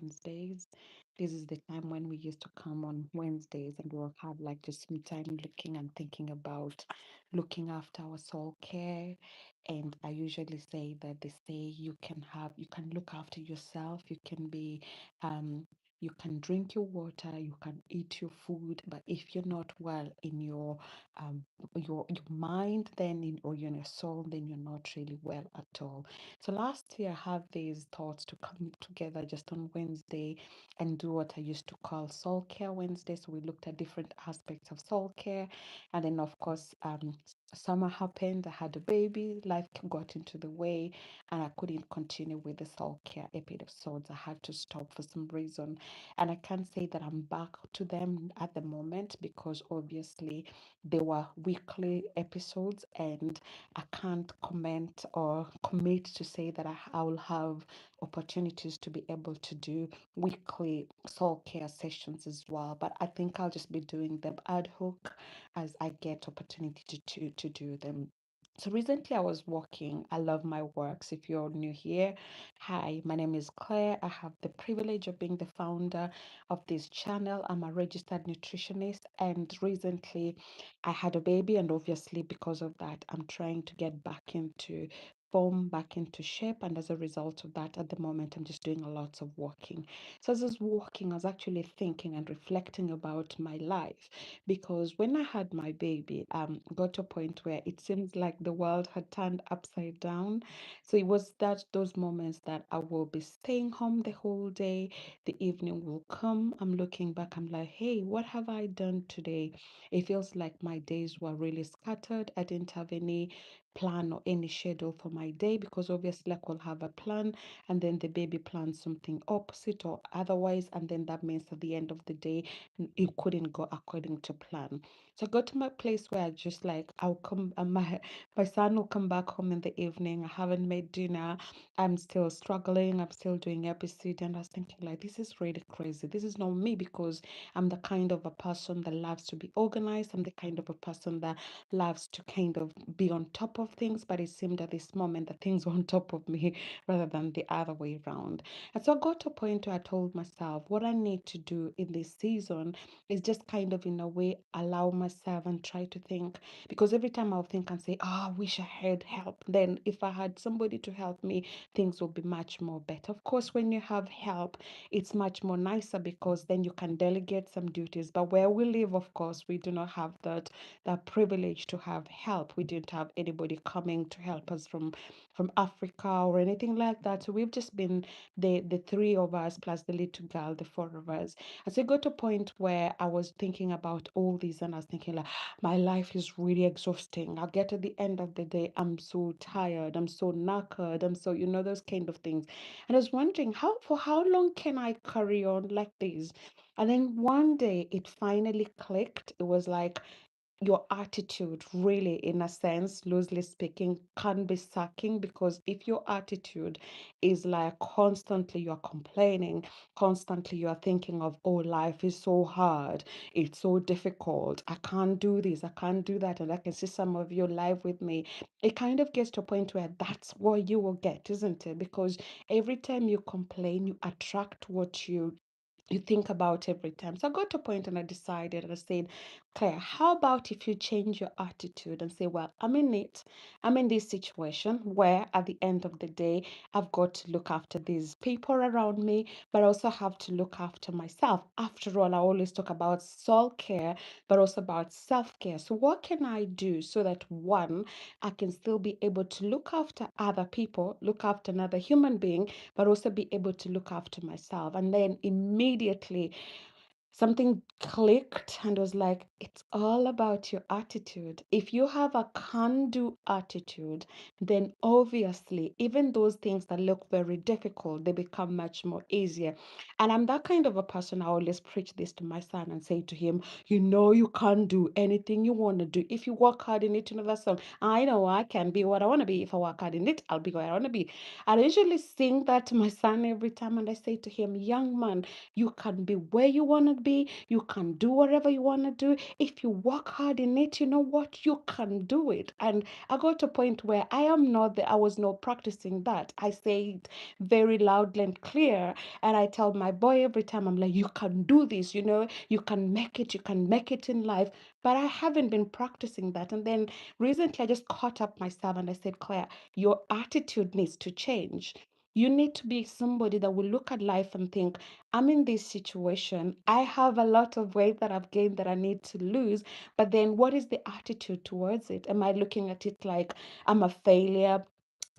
Wednesdays. This is the time when we used to come on Wednesdays and we'll have like just some time looking and thinking about looking after our soul care. And I usually say that they say you can look after yourself, um, you can drink your water, you can eat your food, but if you're not well in um your mind, then or in your soul, then you're not really well at all. So last year, I have these thoughts to come together just on Wednesday and do what I used to call soul care Wednesday. So we looked at different aspects of soul care. And then, of course, summer happened. I had a baby. Life got into the way, and I couldn't continue with the soul care episodes. I had to stop for some reason. And I can't say that I'm back to them at the moment because obviously they were weekly episodes and I can't comment or commit to say that I will have opportunities to be able to do weekly soul care sessions as well. But I think I'll just be doing them ad hoc as I get opportunity to do them. So recently I was walking. I love my works. If you're new here, hi, my name is Claire. I have the privilege of being the founder of this channel. I'm a registered nutritionist, and recently I had a baby, and obviously, because of that, I'm trying to get back into form, back into shape. And as a result of that, at the moment, I'm just doing a lot of walking. So, as I was walking, I was actually thinking and reflecting about my life because when I had my baby, got to a point where it seems like the world had turned upside down. So, it was those moments that I will be staying home the whole day, the evening will come. I'm looking back, I'm like, hey, what have I done today? It feels like my days were really scattered. I didn't have any plan or any schedule for my day because obviously I could have a plan and then the baby plans something opposite or otherwise, and then that means at the end of the day it couldn't go according to plan. So I got to my place where I just like I'll come my son will come back home in the evening. I haven't made dinner. I'm still struggling. I'm still doing episode, and I was thinking like this is really crazy. This is not me because I'm the kind of a person that loves to be organized. I'm the kind of a person that loves to kind of be on top of things, but it seemed at this moment that things were on top of me rather than the other way around. And so I got to a point where I told myself what I need to do in this season is just kind of in a way allow myself and try to think because every time I'll think and say, oh, I wish I had help. Then if I had somebody to help me, things will be much more better. Of course, when you have help, it's much more nicer because then you can delegate some duties. But where we live, of course, we do not have that privilege to have help. We didn't have anybody coming to help us from Africa or anything like that. So we've just been the three of us plus the little girl, the four of us. And so it got to a point where I was thinking about all these and I was thinking like my life is really exhausting. I'll get to the end of the day, I'm so tired, I'm so knackered, I'm so, those kind of things. And I was wondering for how long can I carry on like this? And then one day it finally clicked. It was like your attitude really, in a sense, loosely speaking, can be sucking because if your attitude is like constantly you're complaining, constantly you're thinking of, oh, life is so hard, it's so difficult, I can't do this, I can't do that, and I can see some of you live with me, it kind of gets to a point where that's what you will get, isn't it? Because every time you complain, you attract what you think about every time. So I got to a point and I decided and I said, Claire, how about if you change your attitude and say, well, I'm in it. I'm in this situation where at the end of the day, I've got to look after these people around me, but I also have to look after myself. After all, I always talk about soul care, but also about self care. So, what can I do so that one, I can still be able to look after other people, look after another human being, but also be able to look after myself? And then immediately something clicked and was like, it's all about your attitude. If you have a can do attitude, then obviously, even those things that look very difficult, they become much more easier. And I'm that kind of a person. I always preach this to my son and say to him, you can't do anything you want to do. If you work hard in it, that song, I know I can be what I want to be. If I work hard in it, I'll be what I want to be. I usually sing that to my son every time, and I say to him, young man, you can be where you want to to be. You can do whatever you want to do. If you work hard in it, you know what? You can do it. And I got to a point where I was not practicing that. I say it very loudly and clear. And I tell my boy every time, I'm like, you can do this, you can make it in life. But I haven't been practicing that. And then recently I just caught up myself and I said, Claire, your attitude needs to change. You need to be somebody that will look at life and think, I'm in this situation. I have a lot of weight that I've gained that I need to lose. But then what is the attitude towards it? Am I looking at it like I'm a failure?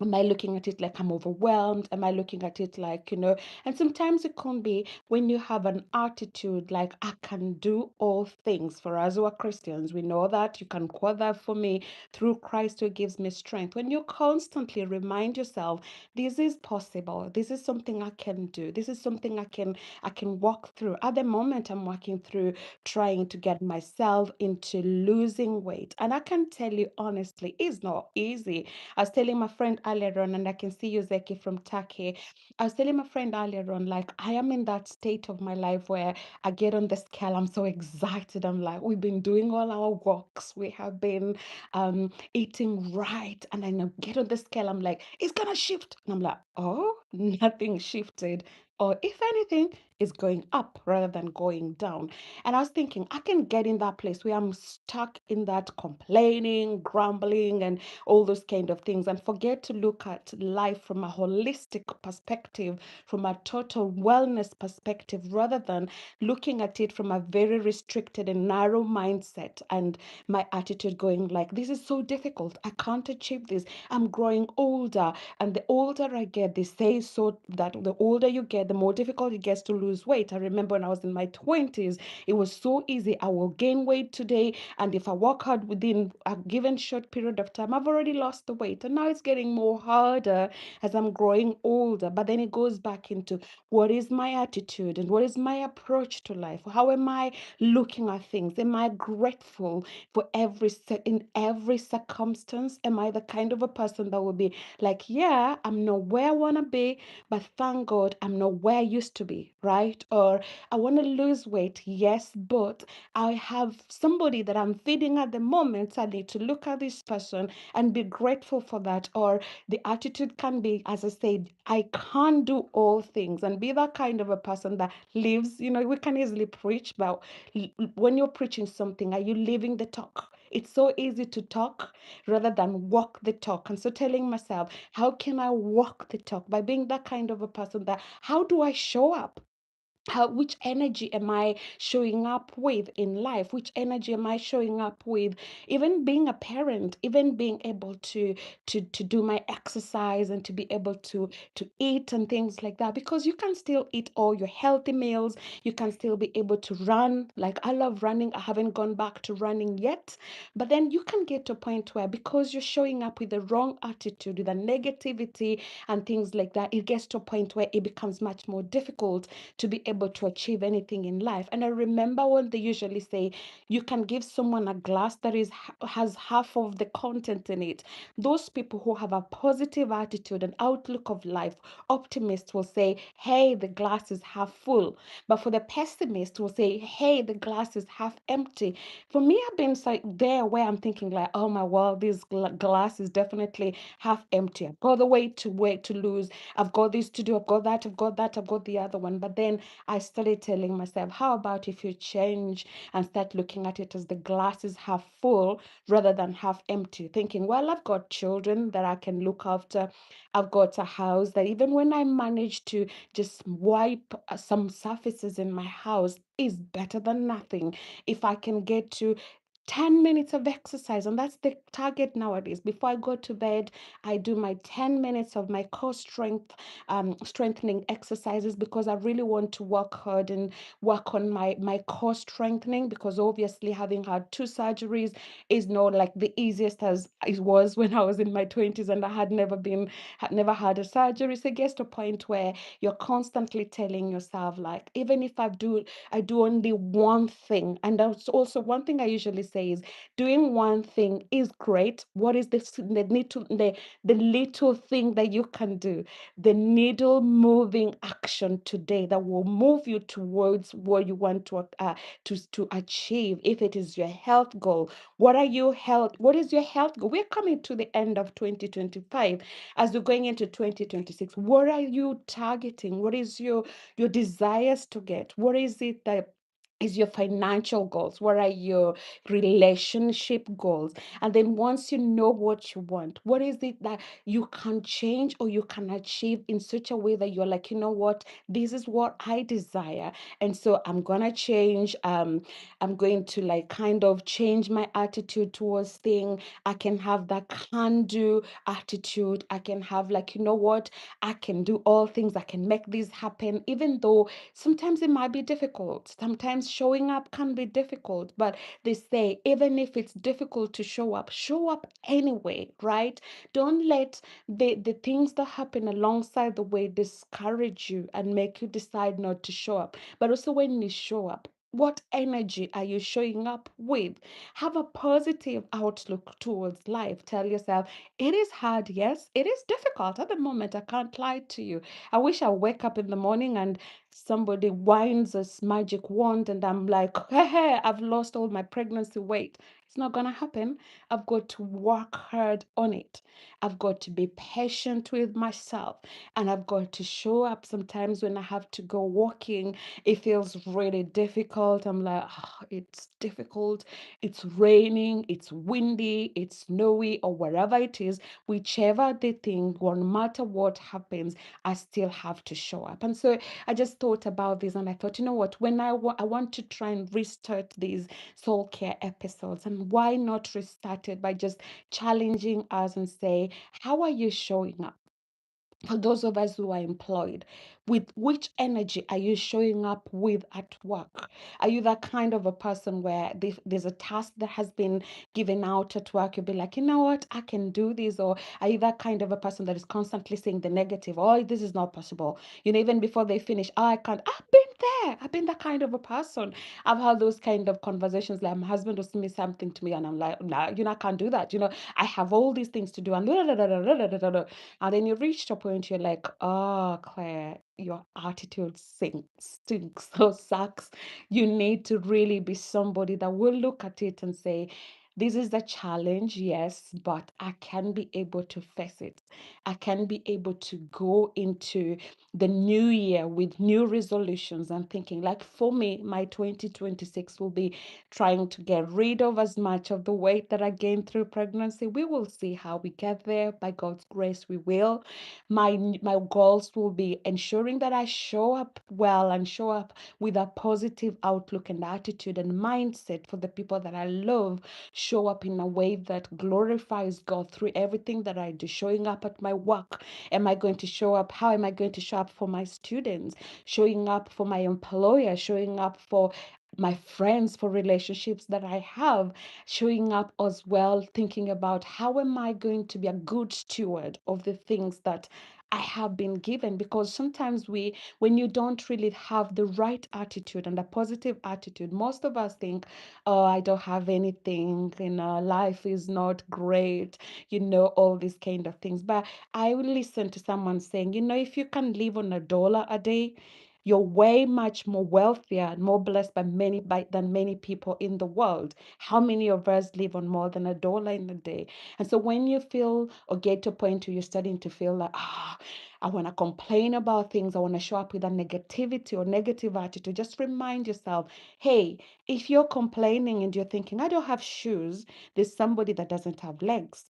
Am I looking at it like I'm overwhelmed? Am I looking at it like, and sometimes it can be when you have an attitude like, I can do all things. For us who are Christians, we know that. You can quote that for me, through Christ who gives me strength. When you constantly remind yourself, this is possible. This is something I can do. This is something I can walk through. At the moment, I'm walking through trying to get myself into losing weight. And I can tell you honestly, it's not easy. I was telling my friend earlier on, and I can see you, Zeki, from Turkey. I was telling my friend earlier on, like, I am in that state of my life where I get on the scale. I'm so excited. I'm like, we've been doing all our walks. We have been eating right. And then I get on the scale. I'm like, it's going to shift. And I'm like, oh, nothing shifted. Or if anything, it's going up rather than going down. And I was thinking, I can get in that place where I'm stuck in that complaining, grumbling, and all those kind of things, and forget to look at life from a holistic perspective, from a total wellness perspective, rather than looking at it from a very restricted and narrow mindset, and my attitude going like, this is so difficult, I can't achieve this, I'm growing older. And the older I get, they say so that the older you get, the more difficult it gets to lose weight. I remember when I was in my 20s, it was so easy. I will gain weight today, and if I work hard within a given short period of time, I've already lost the weight. And now it's getting more harder as I'm growing older. But then it goes back into, what is my attitude and what is my approach to life? How am I looking at things? Am I grateful for in every circumstance? Am I the kind of a person that will be like, yeah, I'm not where I want to be, but thank God I'm not where I used to be, right? Or I want to lose weight, yes, but I have somebody that I'm feeding at the moment. So I need to look at this person and be grateful for that. Or the attitude can be, as I said, I can't do all things, and be that kind of a person that lives, we can easily preach, but when you're preaching something, are you living the talk? It's so easy to talk rather than walk the talk. And so telling myself, how can I walk the talk? By being that kind of a person that, how do I show up? Which energy am I showing up with in life? Which energy am I showing up with? Even being a parent, even being able to do my exercise and to be able to eat and things like that. Because you can still eat all your healthy meals. You can still be able to run. Like, I love running. I haven't gone back to running yet. But then you can get to a point where, because you're showing up with the wrong attitude, with the negativity and things like that, it gets to a point where it becomes much more difficult to be able to achieve anything in life. And I remember when they usually say, you can give someone a glass that has half of the content in it. Those people who have a positive attitude and outlook of life, optimists, will say, hey, the glass is half full. But for the pessimist, will say, hey, the glass is half empty. For me, I've been like there where I'm thinking like, oh my, well, this glass is definitely half empty. I've got the weight to lose. I've got this to do. I've got that. I've got that. I've got the other one. But then I started telling myself, how about if you change and start looking at it as the glass is half full rather than half empty? Thinking, well, I've got children that I can look after. I've got a house that even when I manage to just wipe some surfaces in my house, is better than nothing. If I can get to 10 minutes of exercise, and that's the target nowadays. Before I go to bed, I do my 10 minutes of my core strengthening exercises, because I really want to work hard and work on my core strengthening, because obviously having had two surgeries is not like the easiest as it was when I was in my 20s and I had never had a surgery. So it gets to a point where you're constantly telling yourself, like, even if I do only one thing. And that's also one thing I usually says doing one thing is great. What is the little thing that you can do, the needle moving action today that will move you towards what you want to achieve? If it is your health goal, what is your health goal? We're coming to the end of 2025. As we're going into 2026, what are you targeting? What is your desires to get? What is it that is your financial goals? What are your relationship goals? And then once you know what you want, what is it that you can change or you can achieve in such a way that you're like, you know what, this is what I desire. And so I'm gonna change. I'm going to like kind of change my attitude towards things. I can have that can do attitude. I can have like, you know what, I can do all things. I can make this happen, even though sometimes it might be difficult. Sometimes showing up can be difficult, but they say even if it's difficult to show up anyway, right? Don't let the things that happen alongside the way discourage you and make you decide not to show up. But also when you show up, what energy are you showing up with? Have a positive outlook towards life. Tell yourself, it is hard, yes, it is difficult at the moment. I can't lie to you. I wish I wake up in the morning and somebody winds this magic wand and I'm like, hey, hey, I've lost all my pregnancy weight. It's not going to happen. I've got to work hard on it. I've got to be patient with myself. And I've got to show up sometimes when I have to go walking. It feels really difficult. I'm like, "Ah, it's difficult. It's raining, it's windy, it's snowy, or wherever it is, whichever the thing, no matter what happens, I still have to show up." And so I just thought about this and I thought, you know what, when I want to try and restart these soul care episodes, and why not restart it by just challenging us and say, how are you showing up? For those of us who are employed, with which energy are you showing up with at work? Are you that kind of a person where there's a task that has been given out at work, you'll be like, you know what, I can do this? Or are you that kind of a person that is constantly saying the negative, oh, this is not possible? You know, even before they finish, oh, I can't. I've been there. I've been that kind of a person. I've had those kind of conversations. Like my husband will say something to me, and I'm like, nah, you know, I can't do that. You know, I have all these things to do, and and then you reach a point you're like, oh, Claire, your attitude stinks or sucks. You need to really be somebody that will look at it and say, this is the challenge, yes, but I can be able to face it. I can be able to go into the new year with new resolutions and thinking, like for me, my 2026 will be trying to get rid of as much of the weight that I gained through pregnancy. We will see how we get there. By God's grace, we will. My goals will be ensuring that I show up well and show up with a positive outlook and attitude and mindset for the people that I love. Show up in a way that glorifies God through everything that I do. Showing up at my work. Am I going to show up? How am I going to show up for my students? Showing up for my employer, showing up for my friends, for relationships that I have, showing up as well, thinking about how am I going to be a good steward of the things that I have been given. Because sometimes when you don't really have the right attitude and a positive attitude, most of us think, oh, I don't have anything, you know, life is not great, you know, all these kind of things. But I will listen to someone saying, you know, if you can live on $1 a day, you're way much more wealthier and more blessed than many people in the world. How many of us live on more than $1 in a day? And so when you feel or get to a point where you're starting to feel like, I want to complain about things, I want to show up with a negativity or negative attitude, just remind yourself, hey, if you're complaining and you're thinking, I don't have shoes, there's somebody that doesn't have legs.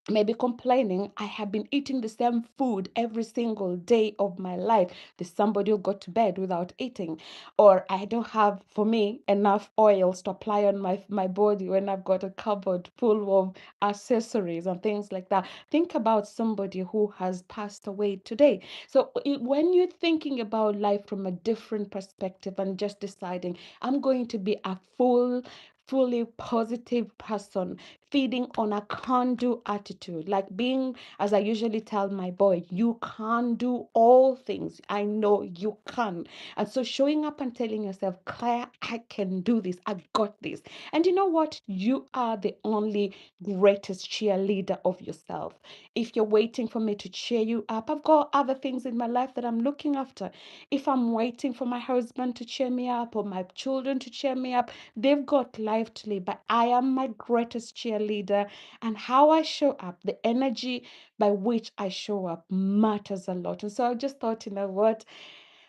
Maybe complaining, I have been eating the same food every single day of my life. There's somebody who got to bed without eating. Or I don't have, for me, enough oils to apply on my body when I've got a cupboard full of accessories and things like that. Think about somebody who has passed away today. So when you're thinking about life from a different perspective and just deciding, I'm going to be a fully positive person, feeding on a can do attitude, like being, as I usually tell my boy, you can do all things. I know you can. And so showing up and telling yourself, Claire, I can do this. I got this. And you know what? You are the only greatest cheerleader of yourself. If you're waiting for me to cheer you up, I've got other things in my life that I'm looking after. If I'm waiting for my husband to cheer me up or my children to cheer me up, they've got life to live. But I am my greatest cheerleader. And how I show up, the energy by which I show up matters a lot. And so I just thought, you know what?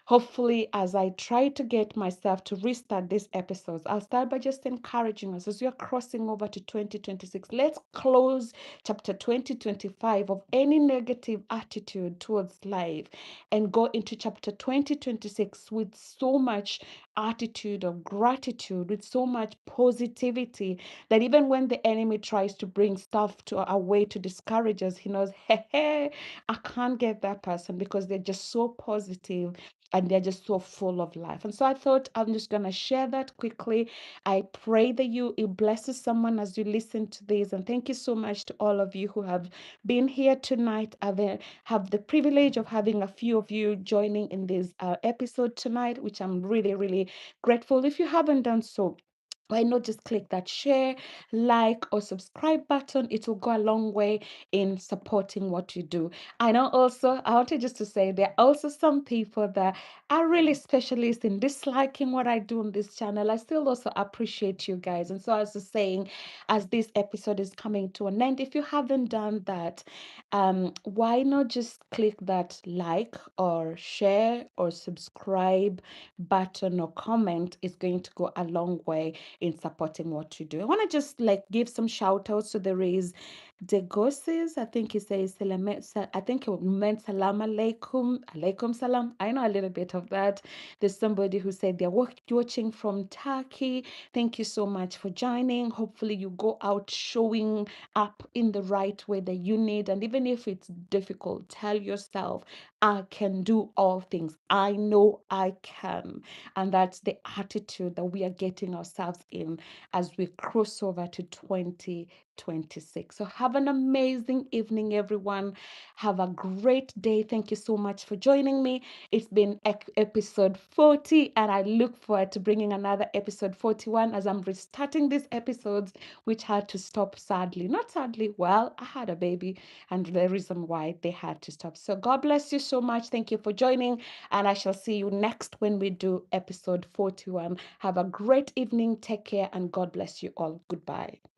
Hopefully, as I try to get myself to restart these episodes, I'll start by just encouraging us as we are crossing over to 2026. Let's close chapter 2025 of any negative attitude towards life and go into chapter 2026 with so much attitude of gratitude, with so much positivity that even when the enemy tries to bring stuff to our way to discourage us, he knows, hey, hey, I can't get that person because they're just so positive and they're just so full of life. And so I thought I'm just going to share that quickly. I pray that it blesses someone as you listen to this. And thank you so much to all of you who have been here tonight. I have the privilege of having a few of you joining in this episode tonight, which I'm really, really grateful. If you haven't done so, why not just click that share, like, or subscribe button? It will go a long way in supporting what you do. I know also, I wanted just to say there are also some people that are really specialists in disliking what I do on this channel. I still also appreciate you guys. And so, as I was saying, as this episode is coming to an end, if you haven't done that, why not just click that like or share or subscribe button or comment? Is going to go a long way in supporting what you do. I want to just like give some shout outs. So there is Degoses, I think he says, I think it meant salam alaikum, alaikum salam. I know a little bit of that. There's somebody who said they're watching from Turkey. Thank you so much for joining. Hopefully, you go out showing up in the right way that you need. And even if it's difficult, tell yourself, I can do all things. I know I can. And that's the attitude that we are getting ourselves in as we cross over to 2026. So have an amazing evening, everyone. Have a great day. Thank you so much for joining me. It's been episode 40, and I look forward to bringing another episode 41 as I'm restarting these episodes, which had to stop sadly. Not sadly, well, I had a baby, and the reason why they had to stop. So God bless you so much. Thank you for joining, and I shall see you next when we do episode 41. Have a great evening. Take care, and God bless you all. Goodbye.